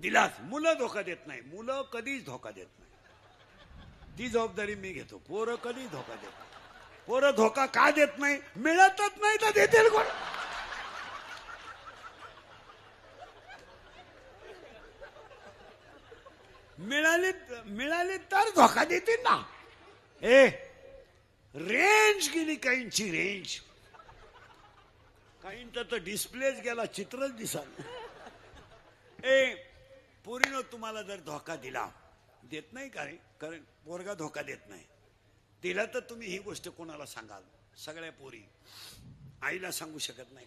दिलाच. मुलं धोका देत नाही, मुलं कधीच धोका देत नाही. ती जबाबदारी मी घेतो. पोरं कधीच धोका देत नाही. पोरं धोका का देत नाही? मिळतच नाही तर देतील कोण? मिळाले तर धोका देतील ना. रेंज गेली काहींची, रेंज. काहींचा तर डिस्प्लेच गेला, चित्रच दिसत. पोरीनं तुम्हाला जर धोका दिला, देत नाही का रे? कारण पोरगा धोका देत नाही. दिला तर तुम्ही ही गोष्ट कोणाला सांगाल? सगळ्या पोरी आईला सांगू शकत नाही,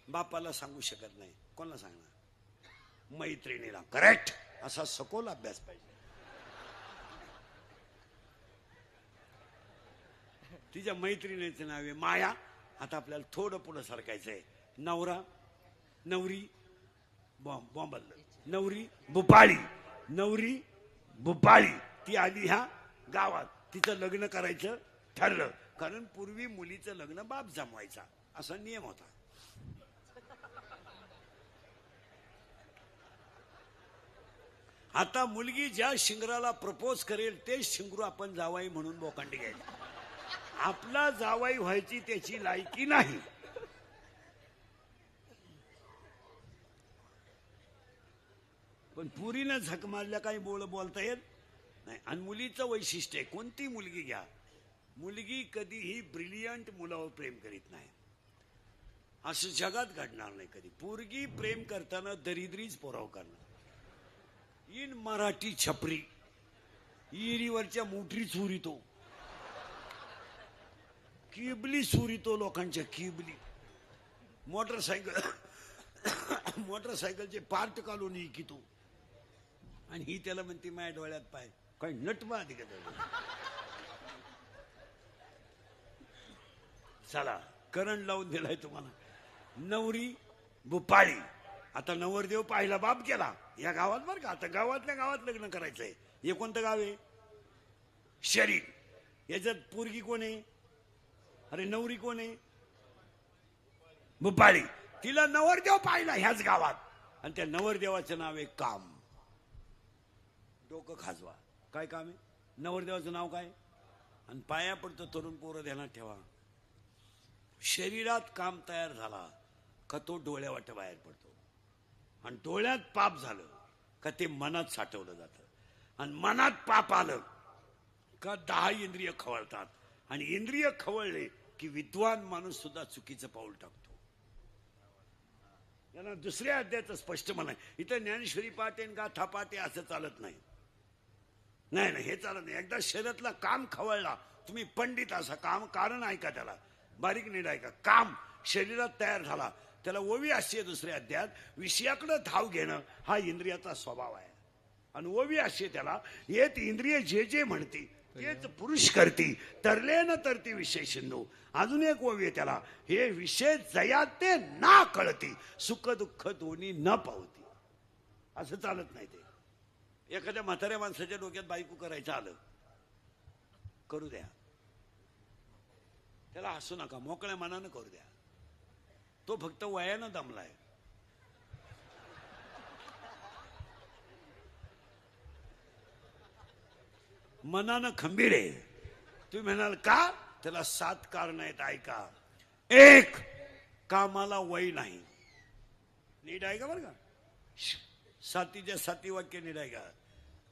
बापाला सांगू शकत नाही. कोणाला सांगणार? मैत्रिणीला. करेक्ट. असा सखोल अभ्यास पाहिजे. तिच्या मैत्रिणीचं नाव आहे माया. आता आपल्याला थोडं पुढं सरकायचंय. नवरा नवरी बॉम्बल, नवरी भुपाळी, नवरी भुपाळी. ती आली ह्या गावात. तिचं लग्न करायचं ठरलं. कारण पूर्वी मुलीचं लग्न बाप जमवायचा, असा नियम होता. आता मुलगी ज्या शिंगराला प्रपोज करेल तेच शिंगरू आपण जावाई म्हणून बोकांडी घ्यायची. आपला जावाई व्हायची त्याची लायकी नाही. पण पुरीनं झक मारल्या काही बोलता येत नाही. आणि मुलीचं वैशिष्ट्य आहे, कोणती मुलगी घ्या, मुलगी कधीही ब्रिलियंट मुलावर प्रेम करीत नाही. असं जगात घडणार नाही कधी. पोरगी प्रेम करताना दरिद्रीच पोराव करणार. इन मराठी छपरी, इरीवरच्या मोटरी चोरीतो, किबली चोरीतो, लोकांच्या किबली. मोटरसायकलचे पार्ट काढून इकितो. आणि ही त्याला म्हणते माझ्या डोळ्यात पाय. काही नटवा आधी का? चला, करंट लावून दिलाय तुम्हाला. नवरी भुपाळी. आता नवरदेव पाहिला बाप केला या गावात बरं का. आता गावातल्या गावात लग्न करायचंय. हे कोणतं गाव आहे? शरीर. याच्यात पोरगी कोण आहे? अरे नवरी कोण आहे? भुपाळी. तिला नवरदेव पाहिला ह्याच गावात. आणि त्या नवरदेवाचं नाव आहे काम. डोकं खाजवा. काय काम आहे? नवरदेवाचं नाव काय? आणि पाया पडतो. तरुण पोरं ध्यानात ठेवा. शरीरात काम तयार झाला का तो डोळ्यावाटे बाहेर पडतो. आणि डोळ्यात पाप झालं का ते मनात साठवलं जातं. आणि मनात पाप आलं का 10 इंद्रिय खवळतात. आणि इंद्रिय खवळले की विद्वान माणूस सुद्धा चुकीचं पाऊल टाकतो. यांना दुसऱ्या अध्यायाचं स्पष्ट म्हणा. इथं ज्ञानेश्वरी पाठ आणि गाथा पाठ असं चालत नाही. नाही, हे चालत नाही. एकदा शरीरातला काम खवळला, तुम्ही पंडित असा. काम कारण ऐका, त्याला बारीक नीट ऐका. काम शरीरात तयार झाला, त्याला ओवी असते दुसऱ्या अध्यायात. विषयाकडे धाव घेणं हा इंद्रियाचा स्वभाव आहे. आणि ओवी असते त्याला, येत इंद्रिय जे जे म्हणती तेच पुरुष करती, तरले न तरती विषय सिंधू. अजून एक ओवी आहे त्याला, हे विषय जया ते ना कळती, सुख दुःख दोन्ही न पावती. असं चालत नाही. ते एखाद्या म्हाताऱ्या माणसाच्या डोक्यात बायको करायचं आलं, करू द्या. त्याला हसू नका, मोकळ्या मनानं करू द्या. तो फक्त वयानं दमलाय. मनानं खंबीर आहे. तुम्ही म्हणाल का? त्याला 7 कारण आहेत, ऐका. 1, कामाला वय नाही. नीट ऐका बरं का. 7च्या 7 वाक्य नीट ऐका.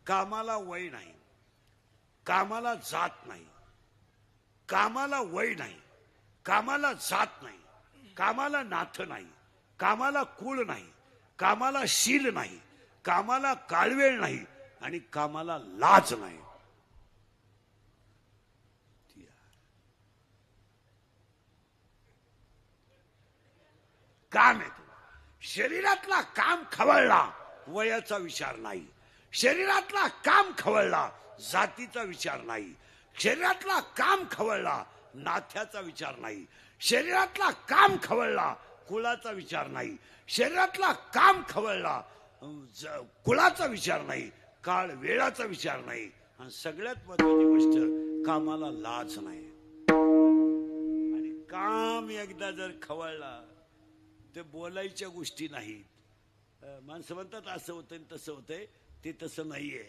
कामाला वय नाही, कामाला जात नाही, कामाला वय नाही, कामाला जात नाही, कामाला नाथ नाही, कामाला कुळ नाही, कामाला शील नाही, कामाला काळवेळ नाही, आणि कामाला लाज नाही. काम आहे. शरीरातला काम खवळला, वयाचा विचार नाही. शरीरातला काम खवळला, जातीचा विचार नाही. शरीरातला काम खवळला, नाथ्याचा विचार नाही. शरीरातला काम खवळला, कुळाचा विचार नाही. शरीरातला काम खवळला, कुळाचा विचार नाही, काळ वेळाचा विचार नाही. आणि सगळ्यात महत्वाची गोष्ट, कामाला लाज नाही. आणि काम एकदा जर खवळला, ते बोलायच्या गोष्टी नाहीत, माणसं म्हणतात असं होतंय आणि तसं होतंय, ते तसं नाहीये.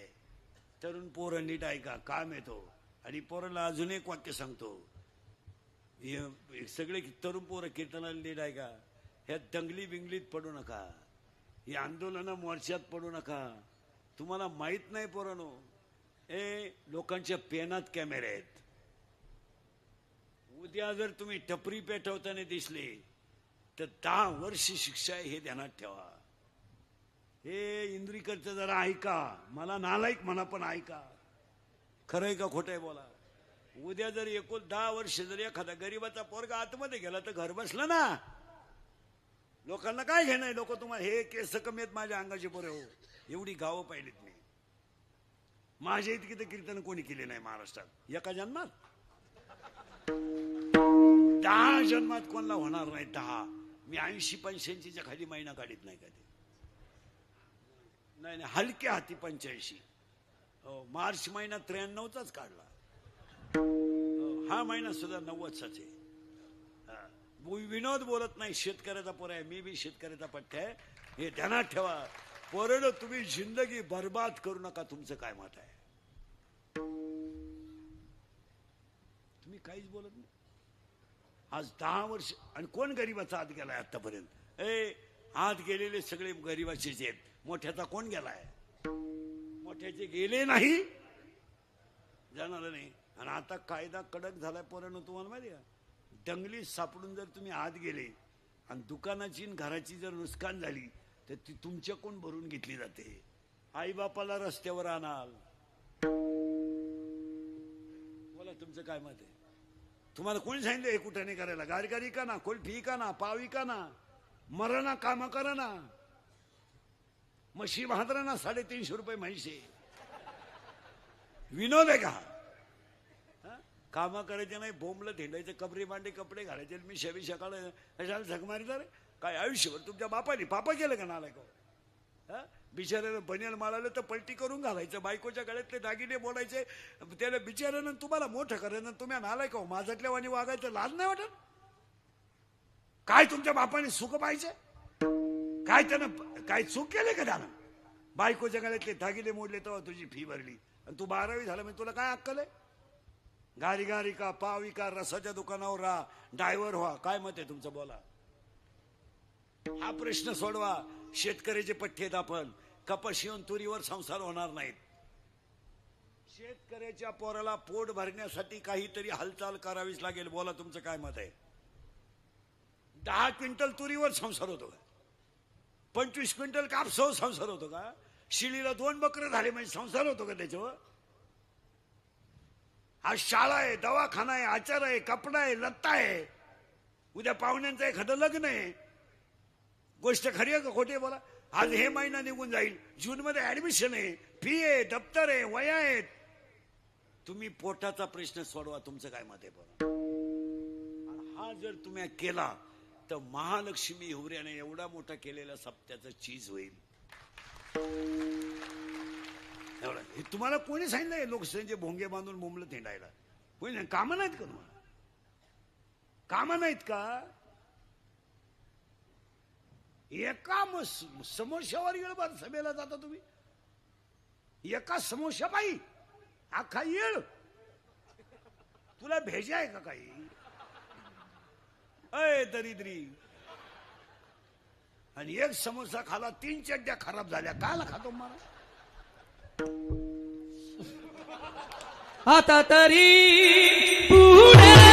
तरुण पोरं नीट ऐका, काम येतो. आणि पोराला अजून एक वाक्य सांगतो, सगळे तरुण पोरं कीर्तनाला नीट ऐका, ह्या दंगली बिंगलीत पडू नका, ही आंदोलनं मोर्चात पडू नका. तुम्हाला माहित नाही पोरांनो, लोकांच्या पेनात कॅमेरे आहेत. उद्या जर तुम्ही टपरी पेटवताना दिसले तर 10 वर्ष शिक्षा आहे, हे ध्यानात ठेवा. हे इंद्रिकरचं जरा ऐका, मला नालायक म्हणा पण ऐका, खरंय का खोटं आहे बोला. उद्या जर 10 वर्ष जर एखादा गरीबाचा पोरगा आतमध्ये गेला तर घर बसलं ना. लोकांना काय घेणं, लोक तुम्हाला हे केस कमी आहेत माझ्या अंगाचे पोरे हो. एवढी गावं पाहिलीत मी, माझ्या इतकी तर कीर्तन कोणी केले नाही महाराष्ट्रात. एका जन्मात 10 जन्मात कोणाला होणार नाही. 10 मी 80-85च्या खाली महिना काढीत नाही कधी. नाही हलक्या हाती 85. मार्च महिना 93चाच काढला. हा महिना सुद्धा 90चाच आहे. विनोद बोलत नाही, शेतकऱ्याचा पोर आहे, मी बी शेतकऱ्याचा पठ्ठा आहे, हे ध्यानात ठेवा. पोरं तुम्ही जिंदगी बर्बाद करू नका. तुमचं काय मत आहे? तुम्ही काहीच बोलत नाही. आज 10 वर्ष आणि कोण गरीबाचा आत गेलाय आतापर्यंत? आत गेलेले सगळे गरीबाचेच आहेत. मोठ्याचा कोण गेलाय? मोठ्याचे गेले नाही, जाणार नाही. आणि आता कायदा कडक झालाय पोरांनो, तुम्हाला माहिती का? दंगलीत सापडून जर तुम्ही आत गेले आणि दुकानाची घराची जर नुकसान झाली तर ती तुमच्याकडून भरून घेतली जाते. आई बापाला रस्त्यावर आणाल. बोला तुमचं काय मत आहे? तुम्हाला कोणी सांगितलं हे कुठं नाही करायला? गारगारी का ना, कोल्फी का ना, पावी का ना, मरा ना, काम करा ना, म्हशी भादरा ना, 350 रुपये म्हैसे. विनोद आहे का? कामं करायचे नाही, बोंबलं थेंडायचं, कपडे मांडे कपडे घालायचे, मी शबी सकाळ कशाला झक मारिदार काय आयुष्यभर तुमच्या बापाने पापा केलं का नालाय का? बिचाऱ्यानं बनियाल माळालं तर पलटी करून घालायचं, बायकोच्या गळ्यातले दागिने बोलायचे, त्याला बिचाऱ्यानं तुम्हाला मोठं करायचं, तुम्ही नालाय का? माझ्यातल्या वाणी वागायचं लाज नाही वाटत? काय तुमच्या बापाने सुख पाहिजे? काय त्यानं काय चूक केले का त्यानं? बायकोच्या गळ्यातले दागिने मोडले तेव्हा तुझी फी भरली आणि तू 12वी झाला म्हणजे तुला काय अक्कल आहे? गारी गारी का, पावी का, रसाच्या दुकानावर राहा, ड्रायव्हर व्हा. काय मत आहे तुमचं? बोला. हा प्रश्न सोडवा. शेतकऱ्याचे पठ्ठे आहेत आपण. कपाशीवून तुरीवर संसार होणार नाहीत. शेतकऱ्याच्या पोराला पोट भरण्यासाठी काहीतरी हालचाल करावीच लागेल. बोला तुमचं काय मत आहे? 10 क्विंटल तुरीवर संसार होतो का? 25 क्विंटल कापसावर संसार होतो का? शिळीला 2 बकरं झाले म्हणजे संसार होतो का त्याच्यावर? आज शाळा आहे, दवाखाना आहे, आचार आहे, कपडा आहे, लत्ता आहे. उद्या पाहुण्यांचं एखादं लग्न आहे. गोष्ट खरी आहे का खोटी आहे? बोला. आज हे महिना निघून जाईल, जून मध्ये ऍडमिशन आहे, फी आहे, दप्तर आहे, वया आहेत. तुम्ही पोटाचा प्रश्न सोडवा. तुमचं काय मत आहे? बोला. हा जर तुम्ही केला तर महालक्ष्मी हिवऱ्याने एवढा मोठा केलेला सप्त्याचा चीज होईल. एवढं हे तुम्हाला कोणी सांगितलंय? लोकसंख्येचे भोंगे बांधून बोंबलं थेंडायला कोणी नाही. कामं नाहीत का तुम्हाला? कामं नाहीत का? एका समोश्यावर येळभर सभेला जाता तुम्ही. एका समोश्या बाई अख्खा येळ. तुला भेजा आहे का काही? अय दरिद्री. आणि एक समोसा खाला 3 चड्ड्या खराब झाल्या. काला खातो मला? आता तरी पुढे